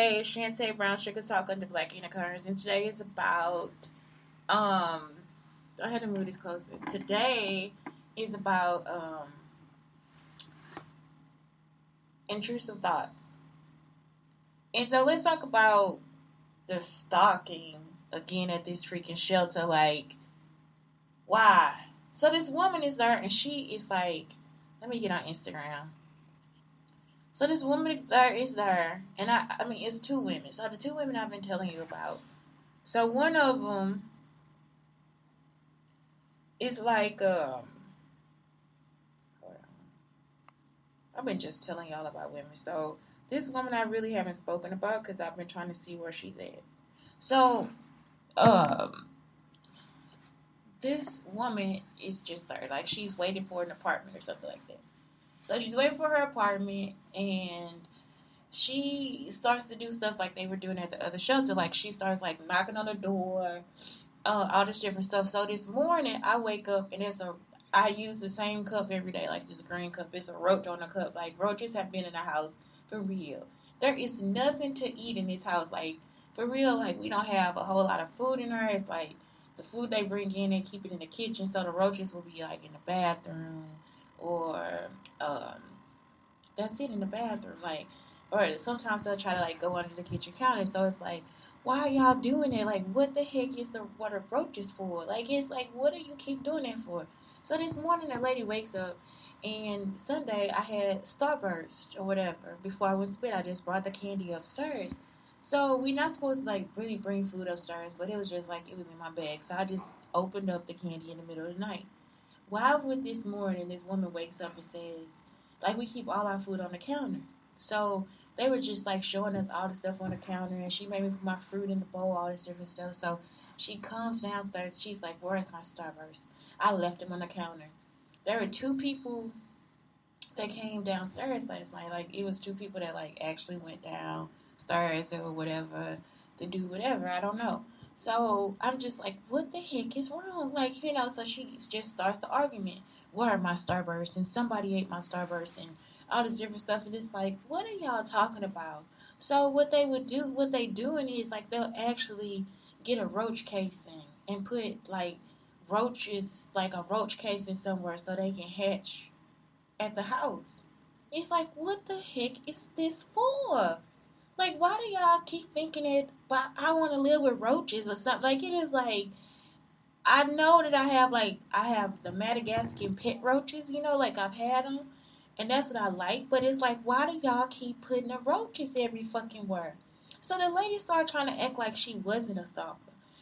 Hey, it's Shantae Brown, Sugar Talk under Black Unicorns, and today is about, I had to move this closer. Today is about, intrusive thoughts. And so let's talk about the stalking again at this freaking shelter. Like, why? So this woman is there, and she is like, let me get on Instagram. So this woman there is there, and I mean, it's two women. So the two women I've been telling you about. So one of them is like, I've been just telling y'all about women. So this woman I really haven't spoken about because I've been trying to see where she's at. So, this woman is just there. Like, she's waiting for an apartment or something like that. So she's waiting for her apartment, and she starts to do stuff like they were doing at the other shelter. Like, she starts, like, knocking on the door, all this different stuff. So this morning, I wake up, and I use the same cup every day, like this green cup. It's a roach on the cup. Like, roaches have been in the house for real. There is nothing to eat in this house. Like, for real, like, we don't have a whole lot of food in there. It's like the food they bring in, they keep it in the kitchen. So the roaches will be, like, in the bathroom or that's it, in the bathroom. Like, or sometimes they'll try to, like, go under the kitchen counter. So it's like, why are y'all doing it? Like, what the heck is what are roaches for? Like, it's like, what do you keep doing that for? So this morning, the lady wakes up, and Sunday, I had Starburst or whatever. Before I went to bed, I just brought the candy upstairs. So we're not supposed to, like, really bring food upstairs, but it was just, like, it was in my bag. So I just opened up the candy in the middle of the night. Why would this morning, this woman wakes up and says, like, we keep all our food on the counter. So they were just, like, showing us all the stuff on the counter, and she made me put my fruit in the bowl, all this different stuff. So she comes downstairs. She's like, where's my Starburst? I left them on the counter. There were two people that came downstairs last night. Like, it was two people that, like, actually went downstairs or whatever to do whatever. I don't know. So I'm just like, what the heck is wrong? Like, so she just starts the argument. Where are my Starbursts? And somebody ate my Starburst and all this different stuff. And it's like, what are y'all talking about? So what they doing is, like, they'll actually get a roach casing and put, like, roaches, like a roach casing somewhere so they can hatch at the house. It's like, what the heck is this for? Like, why do y'all keep thinking that I want to live with roaches or something? Like, it is like, I know that I have the Madagascan pet roaches, like, I've had them, and that's what I like, but it's like, why do y'all keep putting the roaches every fucking where? So the lady started trying to act like she wasn't a stalker.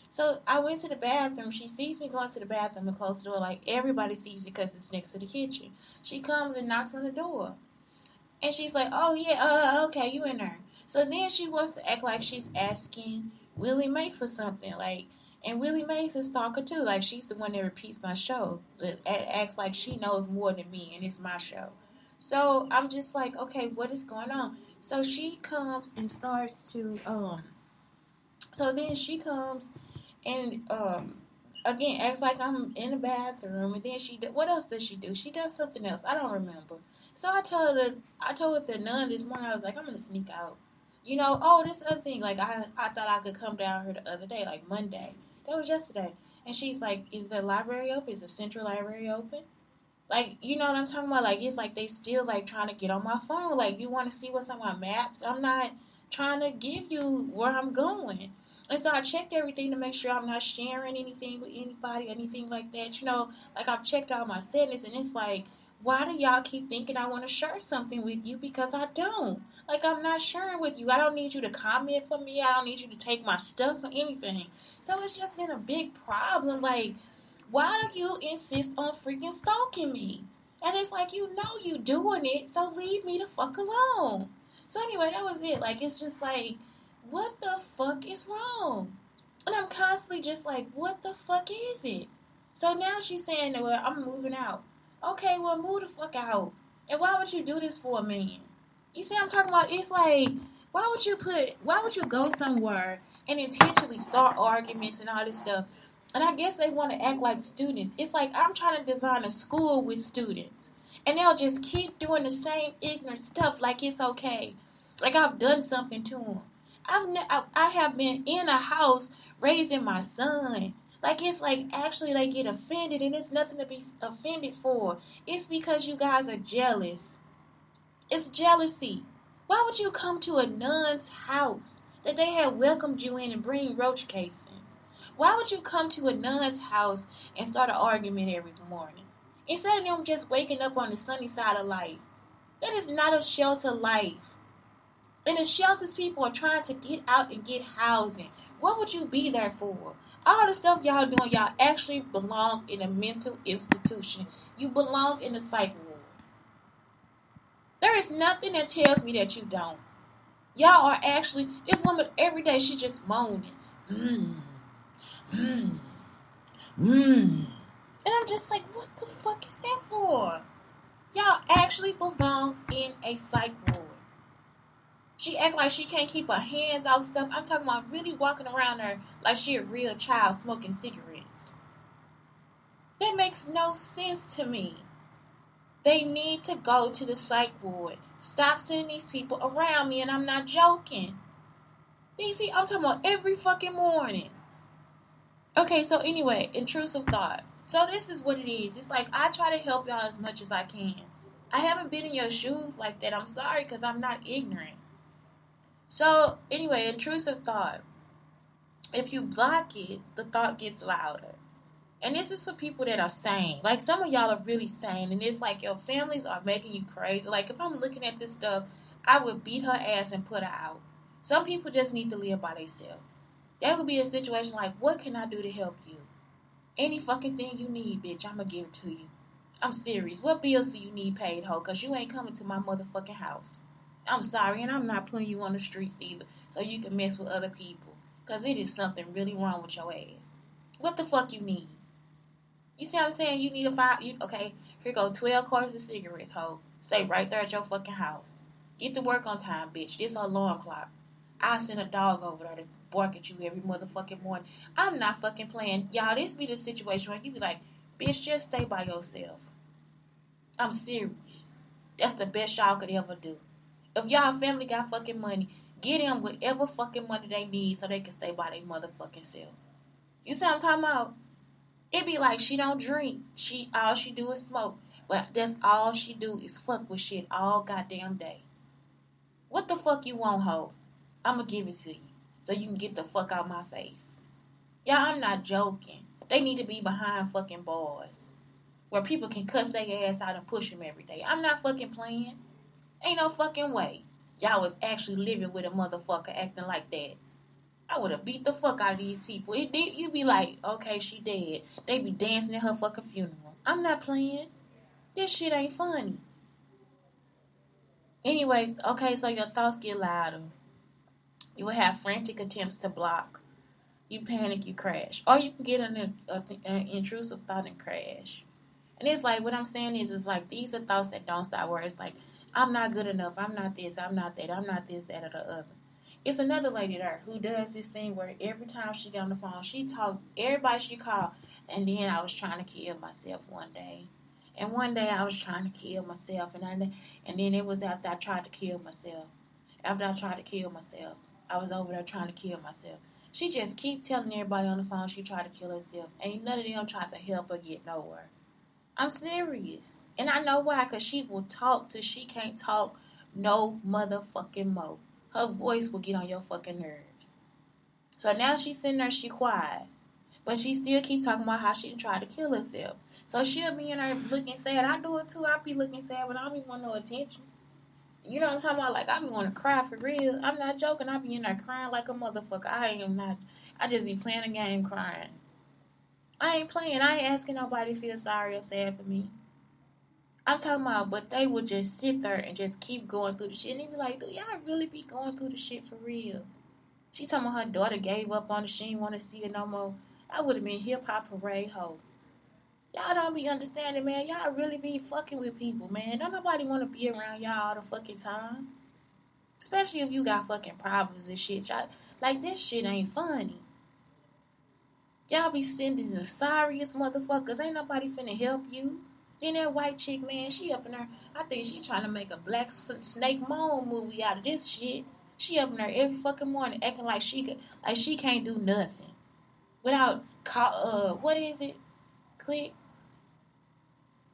So I went to the bathroom. She sees me going to the bathroom and close the door. Like, everybody sees it because it's next to the kitchen. She comes and knocks on the door. And she's like, oh, yeah, okay, you in there. So then she wants to act like she's asking Willie Mae for something. Like, and Willie Mae's a stalker too. Like, she's the one that repeats my show. That acts like she knows more than me and it's my show. So I'm just like, okay, what is going on? So she comes and starts to, so then she comes and again acts like I'm in the bathroom, and then what else does she do? She does something else. I don't remember. So I told the nun this morning, I was like, I'm gonna sneak out. Oh, this other thing, like, I thought I could come down here the other day, like Monday. That was yesterday. And she's like, is the library open? Is the central library open? Like, you know what I'm talking about? Like, it's like they still, like, trying to get on my phone. Like, you want to see what's on my maps? I'm not trying to give you where I'm going. And so I checked everything to make sure I'm not sharing anything with anybody, anything like that. Like, I've checked all my settings, and it's like, why do y'all keep thinking I want to share something with you? Because I don't. Like, I'm not sharing with you. I don't need you to comment for me. I don't need you to take my stuff or anything. So it's just been a big problem. Like, why do you insist on freaking stalking me? And it's like, you doing it, so leave me the fuck alone. So anyway, that was it. Like, it's just like, what the fuck is wrong? And I'm constantly just like, what the fuck is it? So now she's saying, well, I'm moving out. Okay, well, move the fuck out. And why would you do this for a man? You see what I'm talking about? It's like, why would you go somewhere and intentionally start arguments and all this stuff? And I guess they want to act like students. It's like, I'm trying to design a school with students. And they'll just keep doing the same ignorant stuff like it's okay. Like I've done something to them. I have been in a house raising my son. Like, it's like, actually, they get offended, and it's nothing to be offended for. It's because you guys are jealous. It's jealousy. Why would you come to a nun's house that they had welcomed you in and bring roach casings? Why would you come to a nun's house and start an argument every morning? Instead of them just waking up on the sunny side of life. That is not a shelter life. And the shelters people are trying to get out and get housing. What would you be there for? All the stuff y'all doing, y'all actually belong in a mental institution. You belong in the psych ward. There is nothing that tells me that you don't. Y'all are actually, this woman every day, she just moaning. And I'm just like, what the fuck is that for? Y'all actually belong in a psych ward. She act like she can't keep her hands off stuff. I'm talking about really walking around her like she a real child smoking cigarettes. That makes no sense to me. They need to go to the psych ward. Stop sending these people around me, and I'm not joking. See, I'm talking about every fucking morning. Okay, so anyway, intrusive thought. So this is what it is. It's like, I try to help y'all as much as I can. I haven't been in your shoes like that. I'm sorry, because I'm not ignorant. So anyway, intrusive thought. If you block it, the thought gets louder. And this is for people that are sane. Like, some of y'all are really sane. And it's like your families are making you crazy. Like, if I'm looking at this stuff, I would beat her ass and put her out. Some people just need to live by themselves. That would be a situation like, what can I do to help you? Any fucking thing you need, bitch, I'm going to give it to you. I'm serious. What bills do you need paid, ho? Because you ain't coming to my motherfucking house. I'm sorry, and I'm not putting you on the streets either. So you can mess with other people. Because it is something really wrong with your ass. What the fuck you need? You see what I'm saying? You need a five. Okay, here go 12 quarters of cigarettes, ho. Stay right there at your fucking house. Get to work on time, bitch. This alarm clock. I'll send a dog over there to bark at you every motherfucking morning. I'm not fucking playing. Y'all, this be the situation where you be like, bitch, just stay by yourself. I'm serious. That's the best y'all could ever do. If y'all family got fucking money, get them whatever fucking money they need so they can stay by their motherfucking self. You see what I'm talking about? It be like she don't drink. All she do is smoke. But that's all she do is fuck with shit all goddamn day. What the fuck you want, ho? I'ma give it to you. So you can get the fuck out my face. Y'all, I'm not joking. They need to be behind fucking bars. Where people can cuss their ass out and push them every day. I'm not fucking playing. Ain't no fucking way. Y'all was actually living with a motherfucker acting like that. I would have beat the fuck out of these people. You be like, okay, she dead. They be dancing at her fucking funeral. I'm not playing. This shit ain't funny. Anyway, okay, so your thoughts get louder. You will have frantic attempts to block. You panic, you crash. Or you can get an intrusive thought and crash. And it's like, what I'm saying is like, these are thoughts that don't stop, where it's like, I'm not good enough. I'm not this. I'm not that. I'm not this, that, or the other. It's another lady there who does this thing where every time she get on the phone, she talks everybody she called. And then I was trying to kill myself one day. And one day I was trying to kill myself. And then it was after I tried to kill myself. After I tried to kill myself, I was over there trying to kill myself. She just keep telling everybody on the phone she tried to kill herself. Ain't none of them trying to help her get nowhere. I'm serious. And I know why. Because she will talk till she can't talk no motherfucking more. Her voice will get on your fucking nerves. So now she's sitting there, she quiet. But she still keep talking about how she tried to kill herself. So she'll be in there looking sad. I do it too. I be looking sad, but I don't even want no attention. You know what I'm talking about? Like, I be want to cry for real. I'm not joking. I be in there crying like a motherfucker. I just be playing a game crying. I ain't playing. I ain't asking nobody to feel sorry or sad for me. I'm talking about, but they would just sit there and just keep going through the shit. And they be like, do y'all really be going through the shit for real? She told me her daughter gave up on it. She didn't want to see it no more. I would have been hip-hop parade hoe. Y'all don't be understanding, man. Y'all really be fucking with people, man. Don't nobody want to be around y'all all the fucking time. Especially if you got fucking problems and shit. Y'all, like, this shit ain't funny. Y'all be sending the sorriest motherfuckers. Ain't nobody finna help you. Then that white chick, man, she up in there. I think she trying to make a black snake moan movie out of this shit. She up in there every fucking morning acting like she can't do nothing without what is it? Click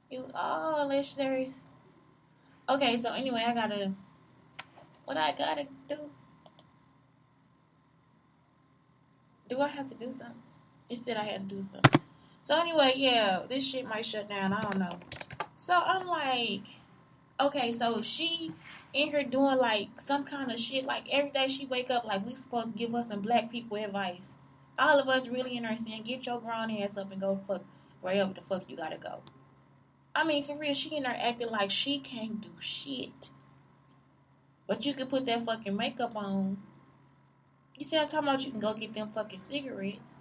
you legendary. Okay, so anyway, what I gotta do. Do I have to do something? It said I had to do something. So anyway, yeah, this shit might shut down. I don't know. So I'm like, okay, so she in here doing like some kind of shit. Like every day she wake up, like we supposed to give us some black people advice. All of us really in her saying, get your grown ass up and go fuck wherever the fuck you gotta go. I mean, for real, she in there acting like she can't do shit. But you can put that fucking makeup on. You see, I'm talking about you can go get them fucking cigarettes.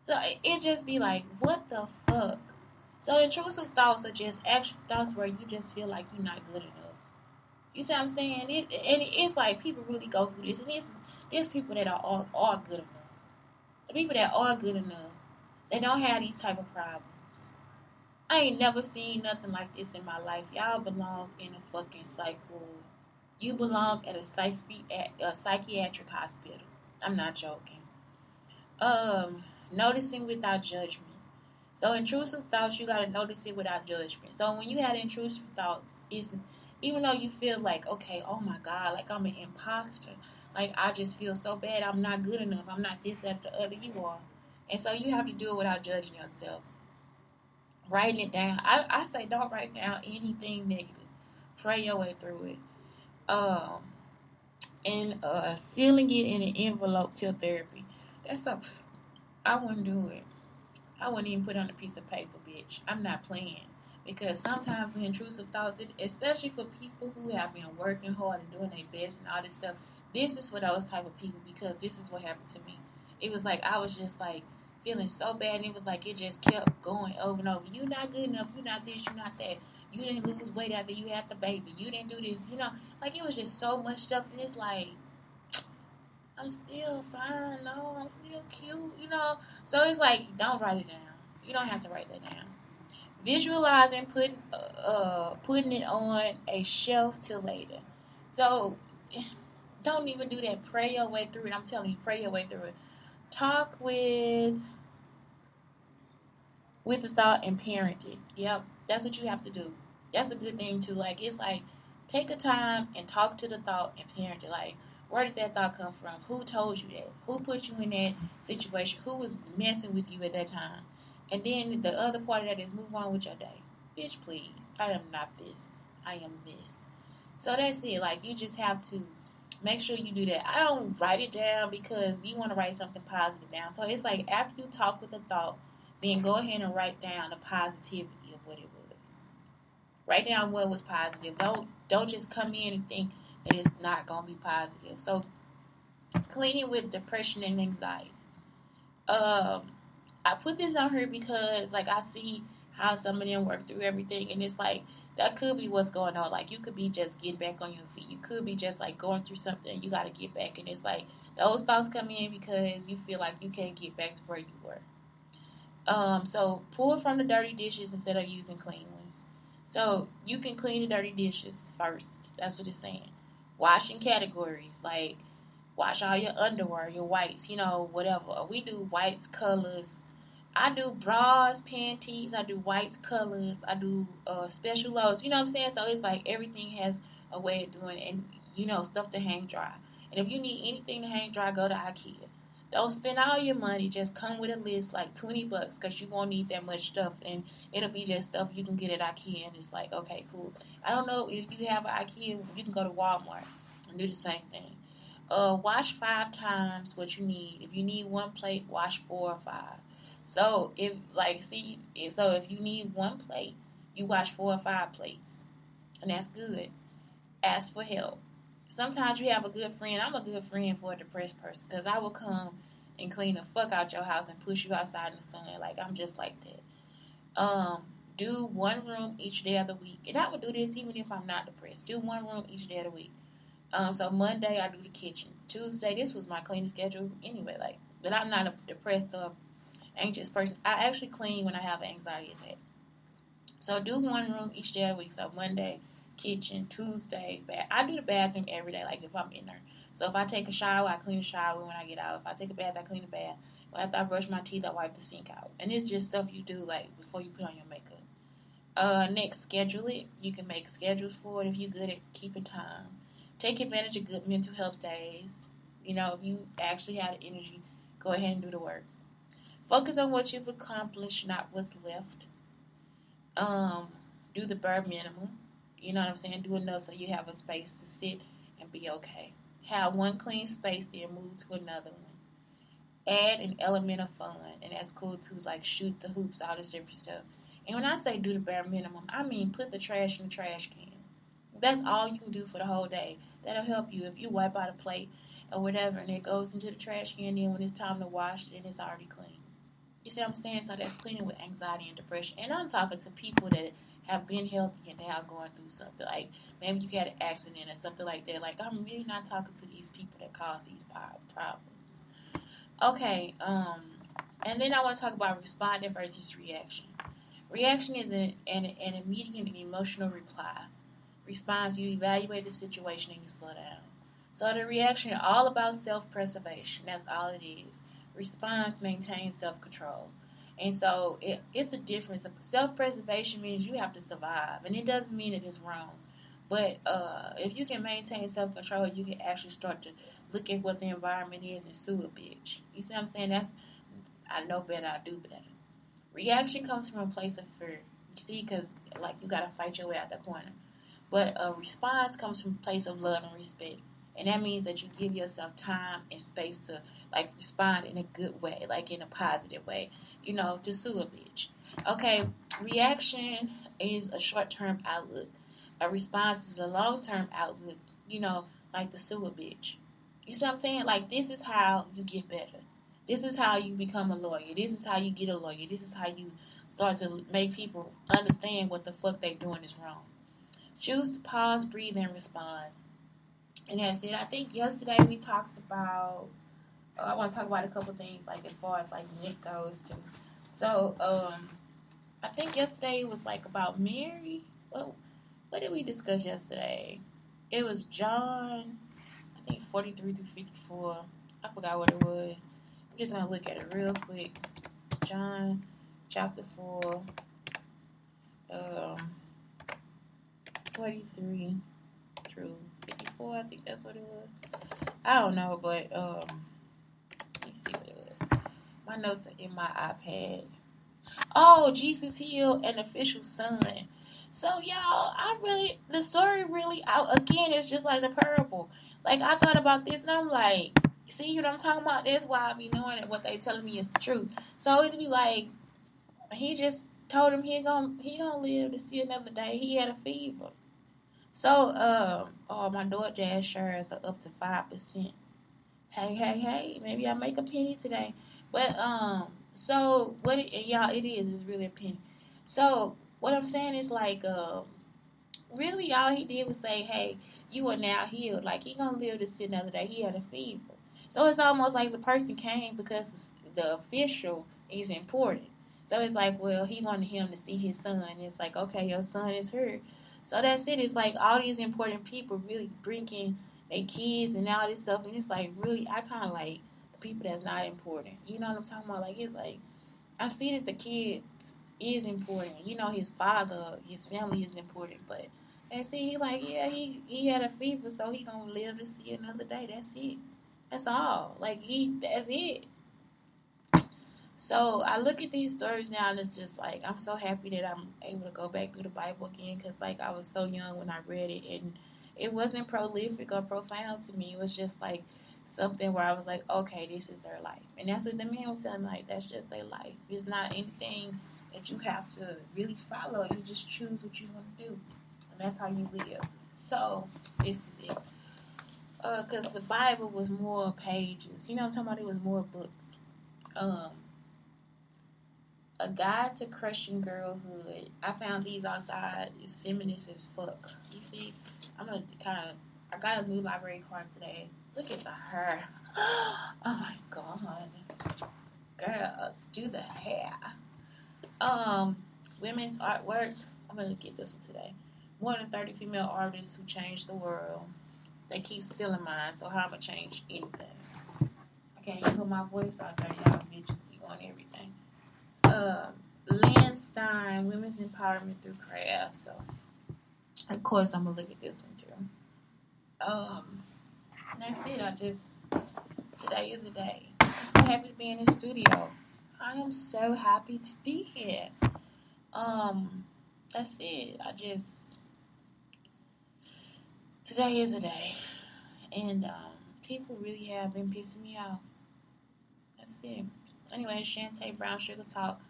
So it just be like, what the fuck? So intrusive thoughts are just actual thoughts where you just feel like you're not good enough. You see what I'm saying? It's like people really go through this, and there's people that are good enough. The people that are good enough, they don't have these type of problems. I ain't never seen nothing like this in my life. Y'all belong in a fucking psych ward. You belong at a psychiatric hospital. I'm not joking. Noticing without judgment. So intrusive thoughts, you gotta notice it without judgment. So when you have intrusive thoughts, it's even though you feel like, okay, oh my God, like I'm an imposter, like I just feel so bad, I'm not good enough, I'm not this, that, the other, you are. And so you have to do it without judging yourself. Writing it down. I say don't write down anything negative. Pray your way through it. And sealing it in an envelope till therapy. That's something I wouldn't do it. I wouldn't even put it on a piece of paper, bitch. I'm not playing. Because sometimes the intrusive thoughts, especially for people who have been working hard and doing their best and all this stuff, this is for those type of people because this is what happened to me. It was like I was just like feeling so bad and it was like it just kept going over and over. You're not good enough. You're not this. You're not that. You didn't lose weight after you had the baby. You didn't do this. Like it was just so much stuff and it's like I'm still fine. No, I'm still cute. So it's like, don't write it down. You don't have to write that down. Visualizing putting it on a shelf till later. So don't even do that. Pray your way through it. I'm telling you, pray your way through it. Talk with the thought and parent it. Yep, that's what you have to do. That's a good thing too. Like it's like take a time and talk to the thought and parent it. Like where did that thought come from? Who told you that? Who put you in that situation? Who was messing with you at that time? And then the other part of that is move on with your day. Bitch, please. I am not this. I am this. So that's it. Like you just have to make sure you do that. I don't write it down because you want to write something positive down. So it's like after you talk with the thought, then go ahead and write down the positivity of what it was. Write down what was positive. Don't just come in and think that it's not gonna be positive. So cleaning with depression and anxiety. I put this on here because like I see how some of them work through everything and it's like that could be what's going on. Like you could be just getting back on your feet. You could be just like going through something. You got to get back, and it's like those thoughts come in because you feel like you can't get back to where you were. So pull from the dirty dishes instead of using clean ones. So you can clean the dirty dishes first. That's what it's saying. Washing categories like wash all your underwear, your whites, whatever. We do whites, colors. I do bras, panties. I do whites, colors. I do special loads. You know what I'm saying? So it's like everything has a way of doing it, and stuff to hang dry. And if you need anything to hang dry, go to IKEA. Don't spend all your money. Just come with a list like $20 because you won't need that much stuff, and it'll be just stuff you can get at IKEA. And it's like, okay, cool. I don't know if you have an IKEA. You can go to Walmart and do the same thing. Wash 5 times what you need. If you need 1 plate, wash 4 or 5. So if you need 1 plate, you wash 4 or 5 plates, and that's good. Ask for help. Sometimes you have a good friend. I'm a good friend for a depressed person because I will come and clean the fuck out your house and push you outside in the sun. Like I'm just like that. Do 1 room each day of the week, and I would do this even if I'm not depressed. Do 1 room each day of the week. So Monday I do the kitchen. Tuesday, this was my cleaning schedule anyway. But I'm not a depressed or anxious person. I actually clean when I have an anxiety attack. So do 1 room each day of the week. So Monday kitchen. Tuesday, I do the bathroom every day, like if I'm in there. So if I take a shower, I clean the shower when I get out. If I take a bath, I clean the bath. After I brush my teeth, I wipe the sink out. And it's just stuff you do like before you put on your makeup. Next, schedule it. You can make schedules for it if you're good at keeping time. Take advantage of good mental health days. If you actually have the energy, go ahead and do the work. Focus on what you've accomplished, not what's left. Um, do the bare minimum. You know what I'm saying? Do enough so you have a space to sit and be okay. Have one clean space, then move to another one. Add an element of fun, and that's cool too, like shoot the hoops, all this different stuff. And when I say do the bare minimum, I mean put the trash in the trash can. That's all you can do for the whole day. That'll help you if you wipe out a plate or whatever, and it goes into the trash can. Then when it's time to wash, then it's already clean. You see what I'm saying? So that's cleaning with anxiety and depression. And I'm talking to people that have been healthy and now going through something. Like maybe you had an accident or something like that. Like I'm really not talking to these people that cause these problems. Okay, and then I want to talk about responding versus reaction. Reaction is an immediate and emotional reply. Response, you evaluate the situation and you slow down. So the reaction is all about self-preservation. That's all it is. Response maintains self-control. And so it's a difference. Self-preservation means you have to survive. And it doesn't mean it is wrong. But if you can maintain self-control, you can actually start to look at what the environment is and sue a bitch. You see what I'm saying? I know better, I do better. Reaction comes from a place of fear. You see, because like you got to fight your way out the corner. But a response comes from a place of love and respect. And that means that you give yourself time and space to like respond in a good way, like in a positive way, to sue a bitch. Okay, reaction is a short-term outlook. A response is a long-term outlook, like to sue a bitch. You see what I'm saying? Like, this is how you get better. This is how you become a lawyer. This is how you get a lawyer. This is how you start to make people understand what the fuck they doing is wrong. Choose to pause, breathe, and respond. And that's it. I think yesterday we talked about, I want to talk about a couple things, like as far as like Nick goes too. So, I think yesterday was like about Mary. Well, what did we discuss yesterday? It was John, I think 43 through 54. I forgot what it was. I'm just going to look at it real quick. John chapter 4, 43 through 54. I think that's what it was. I don't know, but let me see what it was. My notes are in my iPad. Oh, Jesus healed an official son. So, y'all, the story really, again, it's just like the parable. Like, I thought about this, and I'm like, see what I'm talking about? That's why I be knowing that what they telling me is the truth. So, it'd be like, he just told him he gonna live to see another day. He had a fever. So, my DoorDash shares are up to 5%. Hey, maybe I make a penny today. But, so, y'all, it's really a penny. So, what I'm saying is like, really all he did was say, hey, you are now healed. Like, he gonna live to see another day. He had a fever. So it's almost like the person came because the official is important. So it's like, well, he wanted him to see his son. It's like, okay, your son is here. So that's it. It's like all these important people really bringing their kids and all this stuff. And it's like, really, I kind of like the people that's not important. You know what I'm talking about? Like, it's like, I see that the kids is important. His father, his family is important. But, and see, he like, yeah, he had a fever, so he gonna live to see another day. That's it. That's all. Like, that's it. So I look at these stories now, and it's just like I'm so happy that I'm able to go back through the Bible again, because like I was so young when I read it, and it wasn't prolific or profound to me. It was just like something where I was like, okay, this is their life, and that's what the man was saying. Like, that's just their life. It's not anything that you have to really follow. You just choose what you want to do, and that's how you live. So this is it. Because the Bible was more pages. You know what I'm talking about? It was more books. A Guide to Crushing Girlhood. I found these outside. It's feminist as fuck. You see, I'm gonna I got a new library card today. Look at the hair. Oh my god. Girls, do the hair. Women's artwork. I'm gonna get this one today. more than 30 female artists who changed the world. They keep stealing mine, so how am I change anything? I can't even put my voice out there. Y'all bitches be on everything. Landstein, Women's Empowerment Through Craft. So, of course, I'm going to look at this one too. And that's it. Today is a day. I'm so happy to be in the studio. I am so happy to be here. That's it. Today is a day. And, people really have been pissing me off. That's it. Anyway, Shantae Brown Sugar Talk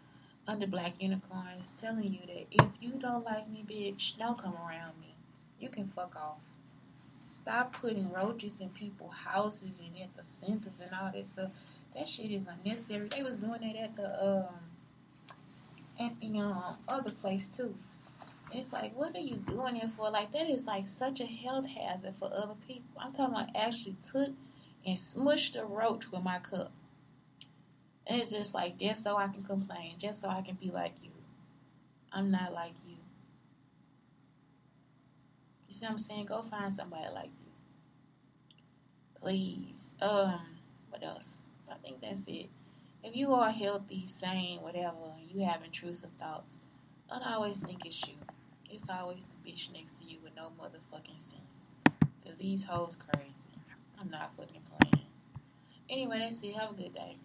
under Black Unicorn is telling you that if you don't like me, bitch, don't come around me. You can fuck off. Stop putting roaches in people's houses and at the centers and all that stuff. That shit is unnecessary. They was doing that at the other place too. And it's like, what are you doing it for? Like, that is like such a health hazard for other people. I'm talking about actually took and smushed a roach with my cup. And it's just like, just so I can complain, just so I can be like you. I'm not like you. You see what I'm saying? Go find somebody like you. Please. What else? I think that's it. If you are healthy, sane, whatever, you have intrusive thoughts, don't always think it's you. It's always the bitch next to you with no motherfucking sense. Because these hoes crazy. I'm not fucking playing. Anyway, that's it. Have a good day.